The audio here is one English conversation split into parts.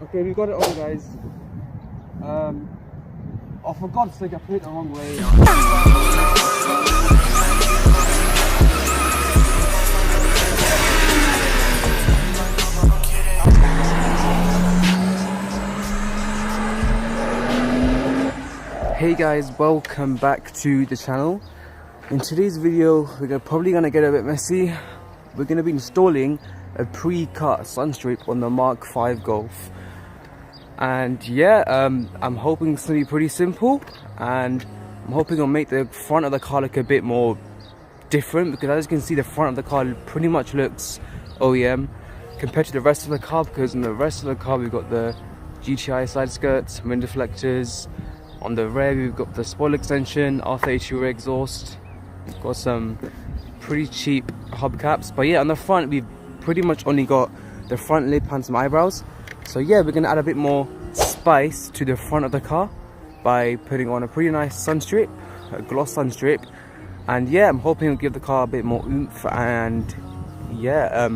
Okay, we got it on, guys. Oh, for God's sake, I put it the wrong way. Hey guys, welcome back to the channel. In today's video, we're probably gonna get a bit messy. We're gonna be installing a pre-cut Sunstrip on the MK5 Golf. And yeah, I'm hoping it's gonna be pretty simple, and I'm hoping it'll make the front of the car look a bit more different, because as you can see, the front of the car pretty much looks OEM compared to the rest of the car, because in the rest of the car we've got the GTI side skirts, wind deflectors. On the rear we've got the spoiler extension, 𝗷𝗶𝗸𝗲 exhaust. We've got some pretty cheap hubcaps, but yeah, on the front we've pretty much only got the front lip and some eyebrows. So yeah, we're gonna add a bit more spice to the front of the car by putting on a pretty nice Sunstrip, a gloss Sunstrip. And yeah, I'm hoping it'll give the car a bit more oomph. And yeah,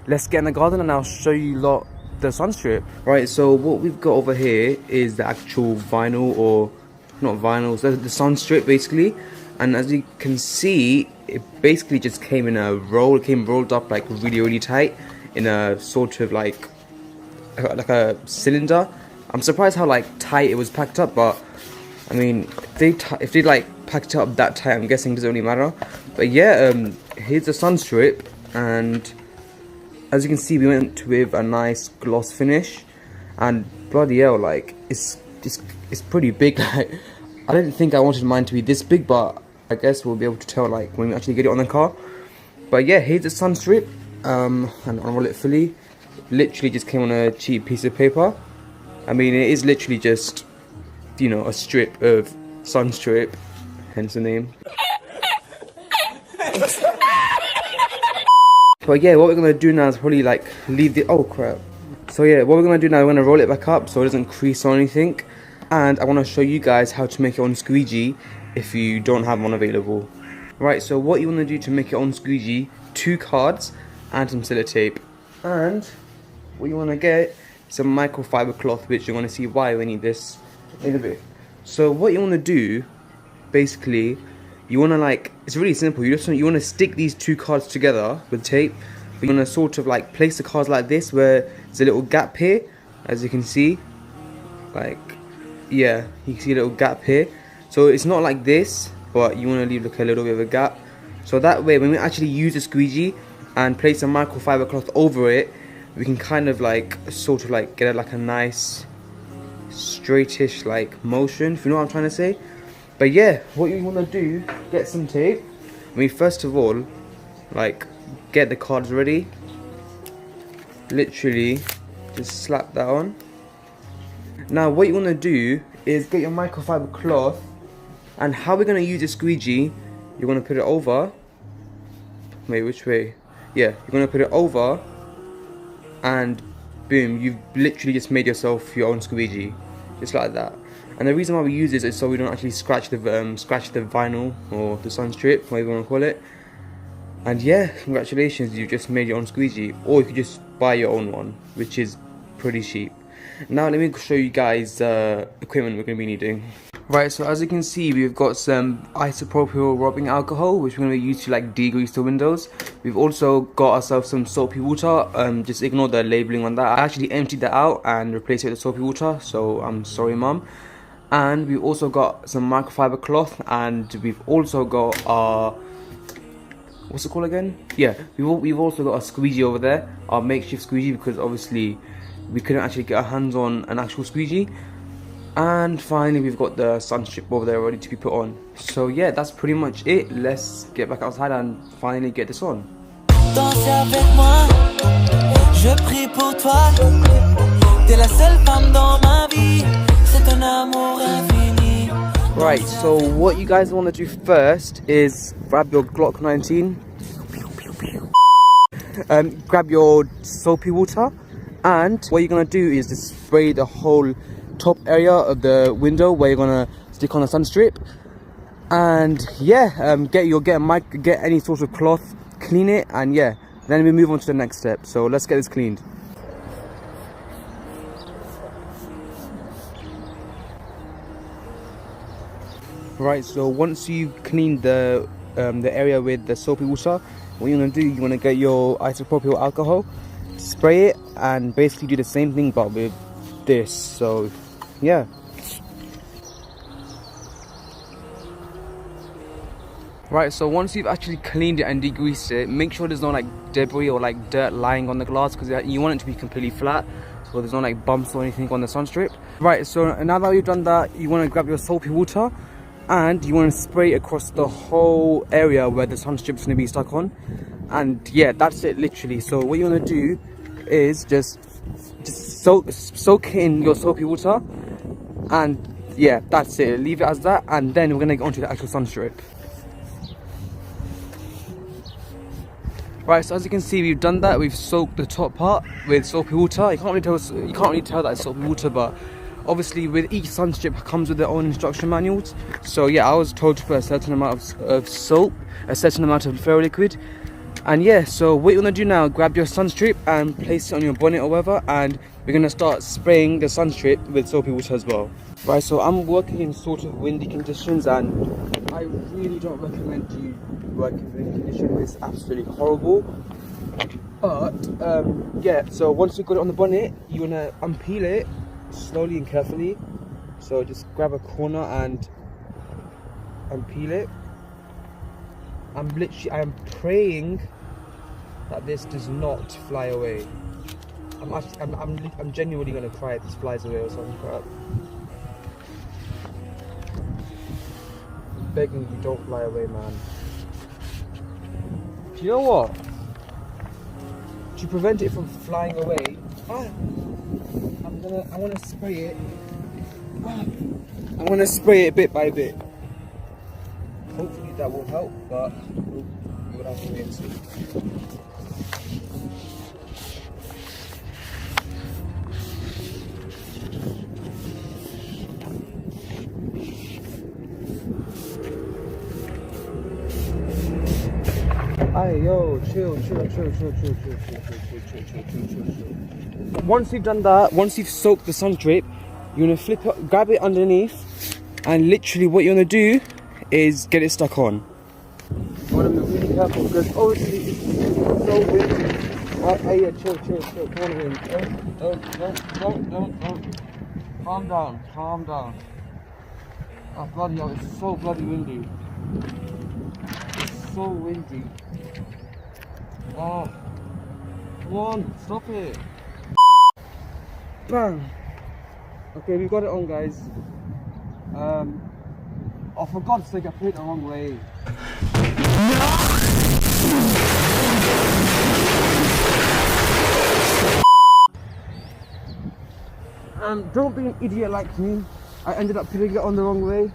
let's get in the garden and I'll show you lot the Sunstrip. Right, so what we've got over here is the actual vinyl, or not vinyl, so the Sunstrip basically. And as you can see, it basically just came in a roll. It came rolled up like really tight in a sort of like a cylinder. I'm surprised how like tight it was packed up, but I mean, if they like packed it up that tight, I'm guessing it doesn't really matter. But yeah, here's the Sunstrip, and as you can see, we went with a nice gloss finish, and bloody hell, like it's pretty big. Like, I didn't think I wanted mine to be this big, but I guess we'll be able to tell like when we actually get it on the car. But yeah, here's the Sunstrip, and unroll it fully. Literally just came on a cheap piece of paper. I mean, it is literally just, you know, a strip of Sunstrip, hence the name. But yeah, what we're gonna do now is probably like leave the, oh crap. So yeah, what we're gonna do now, we're gonna roll it back up so it doesn't crease or anything. And I wanna show you guys how to make your own squeegee if you don't have one available. Right, so what you wanna do to make your own squeegee, 2 cards and some sellotape. And what you wanna get is some microfiber cloth, which you're gonna see why we need this in a bit. So what you wanna do, basically, you wanna like, it's really simple. You wanna stick these 2 cards together with tape. You wanna sort of like place the cards like this, where there's a little gap here, as you can see. Like, yeah, you can see a little gap here. So it's not like this, but you wanna leave like a little bit of a gap. So that way, when we actually use the squeegee and place a microfiber cloth over it, we can kind of like, sort of like get like a nice straightish like motion, if you know what I'm trying to say. But yeah, what you want to do, get some tape. I mean, first of all, like, get the cards ready. Literally, just slap that on. Now, what you want to do is get your microfiber cloth, and how we're going to use the squeegee, you're going to put it over. Wait, which way? Yeah, you're going to put it over, and boom, you've literally just made yourself your own squeegee. Just like that. And the reason why we use this is so we don't actually scratch the vinyl, or the Sunstrip, whatever you want to call it. And yeah, congratulations, you've just made your own squeegee. Or you could just buy your own one, which is pretty cheap. Now let me show you guys equipment we're going to be needing. Right, so as you can see, we've got some isopropyl rubbing alcohol, which we're going to use to like degrease the windows. We've also got ourselves some soapy water. Just ignore the labeling on that. I actually emptied that out and replaced it with soapy water, so I'm sorry, mum. And we've also got some microfiber cloth, and we've also got our, what's it called again? Yeah, we've also got a squeegee over there, our makeshift squeegee, because obviously we couldn't actually get our hands on an actual squeegee. And finally, we've got the Sunstrip over there ready to be put on. So yeah, that's pretty much it. Let's get back outside and finally get this on. Right, so what you guys want to do first is grab your Glock 19, grab your soapy water, and what you're going to do is just spray the whole top area of the window where you're going to stick on a Sunstrip. And yeah, get any sort of cloth, clean it, and yeah, then we move on to the next step. So let's get this cleaned. Right, so once you've cleaned the area with the soapy water, what you're gonna do, you wanna get your isopropyl alcohol, spray it, and basically do the same thing but with this. So yeah. Right, so once you've actually cleaned it and degreased it, make sure there's no like debris or like dirt lying on the glass, because you want it to be completely flat, so there's no like bumps or anything on the Sunstrip. Right, so now that you've done that, you want to grab your soapy water and you want to spray it across the whole area where the Sunstrip's going to be stuck on. And yeah, that's it literally. So what you want to do is just soak in your soapy water, and yeah, that's it. Leave it as that, and then we're going to get onto the actual Sunstrip. Right, so as you can see, we've done that. We've soaked the top part with soapy water. You can't really tell that it's soapy water, but obviously with each Sunstrip comes with their own instruction manuals. So yeah, I was told to put a certain amount of soap, a certain amount of ferro liquid, and yeah. So what you're gonna do now, grab your Sunstrip and place it on your bonnet or whatever, and we're gonna start spraying the Sunstrip with soapy water as well. Right, so I'm working in sort of windy conditions, and I really don't recommend you work in windy conditions. It's absolutely horrible. But yeah, so once you've got it on the bonnet, you wanna unpeel it slowly and carefully. So just grab a corner and unpeel it. I am praying that this does not fly away. I'm genuinely gonna cry if this flies away or something crap. I'm begging you, don't fly away, man. Do you know what? To prevent it from flying away, I want to spray it. I want to spray it bit by bit. Hopefully that will help, but we'll have to wait and see. Hey yo, chill. Once you've done that, once you've soaked the Sunstrip, you're gonna flip it, grab it underneath, and literally what you're gonna do is get it stuck on. You wanna be really careful because obviously it's so windy. Hey, yeah, chill. Come on, wind. Don't. Calm down. Oh bloody hell, it's so bloody windy. So windy. Oh, come on, stop it. Bang. Okay, we got it on, guys. Oh, for God's sake, I put it the wrong way. Don't be an idiot like me. I ended up putting it on the wrong way.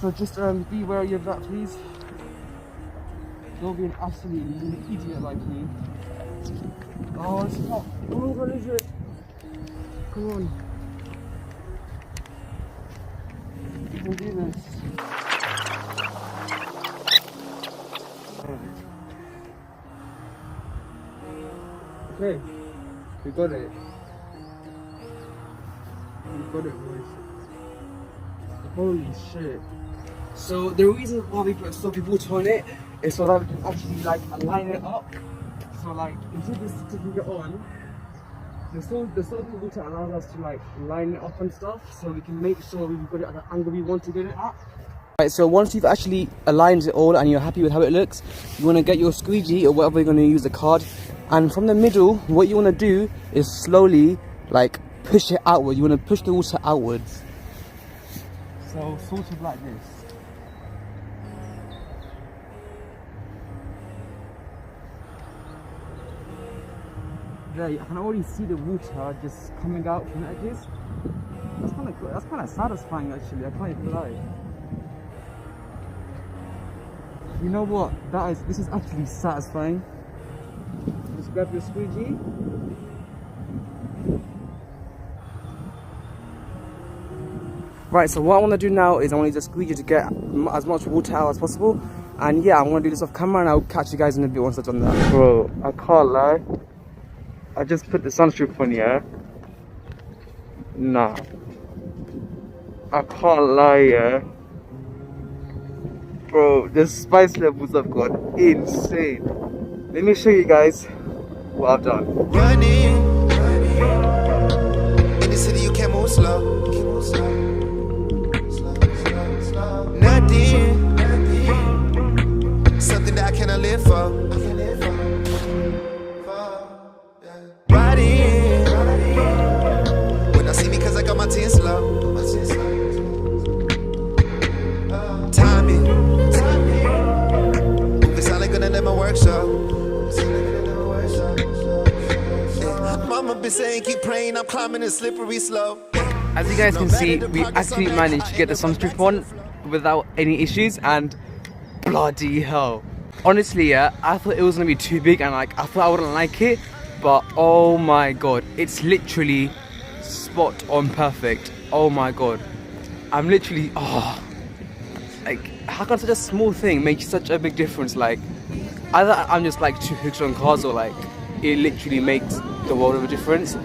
So just be wary of that, please. Don't be an absolute idiot like me. Oh, it's not. Oh, what is it? Come on. You can do this. Okay. We got it. Boys. Holy shit. So the reason why we put soapy water on it is so that we can actually like align it up. So like until this sticking it on, the soapy water allows us to like line it up and stuff, so we can make sure we've got it at the angle we want to get it at. Right, so once you've actually aligned it all and you're happy with how it looks, you want to get your squeegee or whatever you're going to use, the card, and from the middle what you want to do is slowly like push it outward. You want to push the water outwards. So sort of like this. There, I can already see the water just coming out from the edges. That's kind of good. That's kind of satisfying actually. I can't even lie. You know what? This is actually satisfying. Just grab your squeegee. Right, so what I want to do now is I want to use a squeegee to get as much water out as possible. And yeah, I'm going to do this off camera and I'll catch you guys in a bit once I've done that. Bro, I can't lie. I just put the Sunstrip on, yeah? Nah. I can't lie, yeah? Bro, the spice levels have got insane. Let me show you guys what I've done. Running in the city, you can't move slow. Nothing, something that I cannot live for. Riding when I see me, cause I got my tears slow. Timing, moving silent, gonna let my work show. Mama been saying keep praying, I'm climbing a slippery slope. As you guys can see, we actually managed to get the Sunstrip on without any issues, and bloody hell. Honestly, yeah, I thought it was gonna be too big and like I thought I wouldn't like it, but oh my god, it's literally spot on perfect. Oh my god. I'm literally like, how can such a small thing make such a big difference? Like, either I'm just like too hooked on cars, or like it literally makes the world of a difference.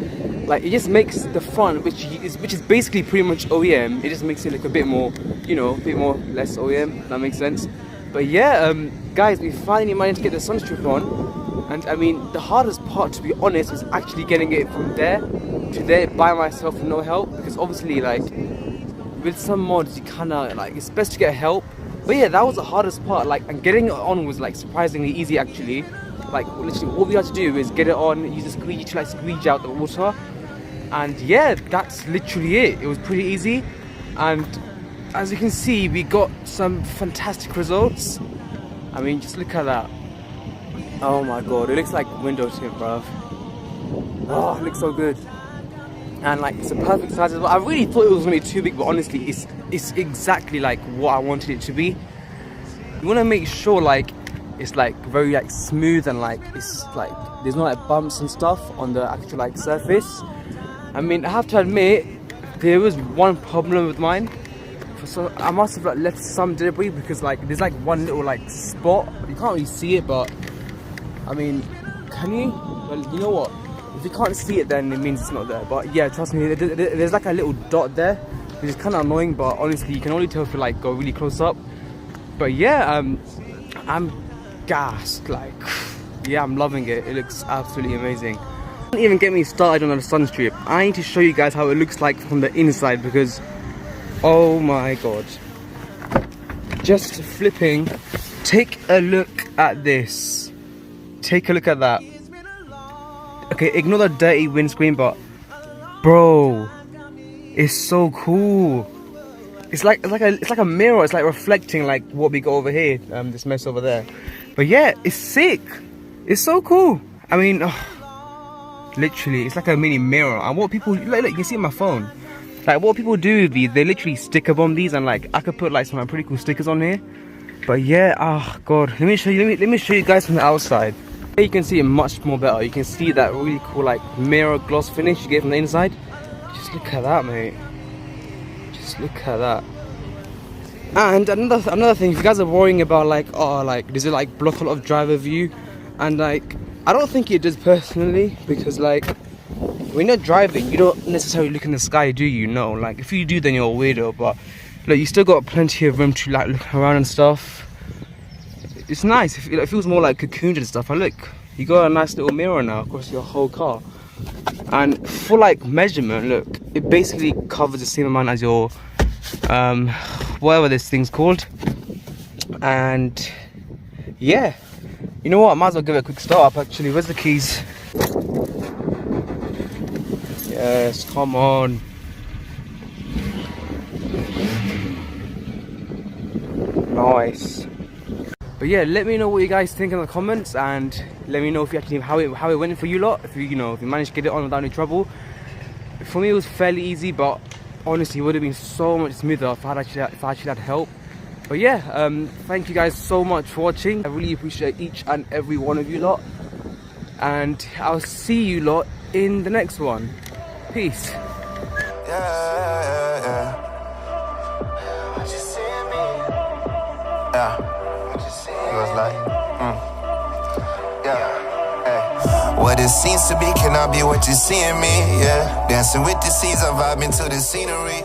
Like, it just makes the front, which is basically pretty much OEM, it just makes it look a bit more, you know, a bit more less OEM, if that makes sense. But yeah, guys, we finally managed to get the Sunstrip on, and I mean, the hardest part, to be honest, was actually getting it from there to there by myself with no help, because obviously, like, with some mods, you kinda, like, it's best to get help. But yeah, that was the hardest part, like, and getting it on was, like, surprisingly easy, actually. Like, literally, all we had to do is get it on, use a squeegee to, like, squeegee out the water. And yeah, that's literally it. It was pretty easy. And as you can see, we got some fantastic results. I mean, just look at that. Oh my god, it looks like window tint, bruv. Oh, it looks so good. And like, it's a perfect size as well. I really thought it was gonna be too big, but honestly, it's exactly like what I wanted it to be. You wanna make sure like it's like very like smooth, and like it's like there's no like bumps and stuff on the actual like surface. I mean, I have to admit, there was one problem with mine. So I must have like left some debris, because like there's like one little like spot. You can't really see it, but I mean, can you? Well, you know what? If you can't see it, then it means it's not there. But yeah, trust me, there's like a little dot there, which is kind of annoying. But honestly, you can only tell if you like go really close up. But yeah, I'm gassed. Like, yeah, I'm loving it. It looks absolutely amazing. Don't even get me started on the Sunstrip. I need to show you guys how it looks like from the inside, because oh my god, just flipping. Take a look at this. Take a look at that. Okay, ignore the dirty windscreen, but bro, it's so cool. It's like a mirror. It's like reflecting like what we got over here, this mess over there. But yeah, it's sick. It's so cool. I mean, literally, it's like a mini mirror. And what people look, you can see on my phone. Like, what people do with these, they literally sticker bomb these, and like I could put like some pretty cool stickers on here. But yeah, oh god, let me show you guys from the outside. Here you can see it much more better. You can see that really cool like mirror gloss finish you get from the inside. Just look at that, mate. Just look at that. And another thing, if you guys are worrying about like, oh, like does it like block a lot of driver view, and like I don't think it does personally, because like when you're driving, you don't necessarily look in the sky, do you? No, like if you do, then you're a weirdo. But look, you still got plenty of room to like look around and stuff. It's nice. It feels more like cocooned and stuff. And look, you got a nice little mirror now across your whole car. And for like measurement, look, it basically covers the same amount as your whatever this thing's called. And yeah, you know what? I might as well give it a quick start up. Actually, where's the keys? Yes, come on. Nice. But yeah, let me know what you guys think in the comments, and let me know if you actually how it went for you lot. If you know if you managed to get it on without any trouble. For me, it was fairly easy, but honestly, it would have been so much smoother if I actually had help. But yeah, thank you guys so much for watching. I really appreciate each and every one of you lot, and I'll see you lot in the next one. Peace. What it seems to be cannot be what you see in me, yeah. Dancing with the seas, I'm vibing to the scenery.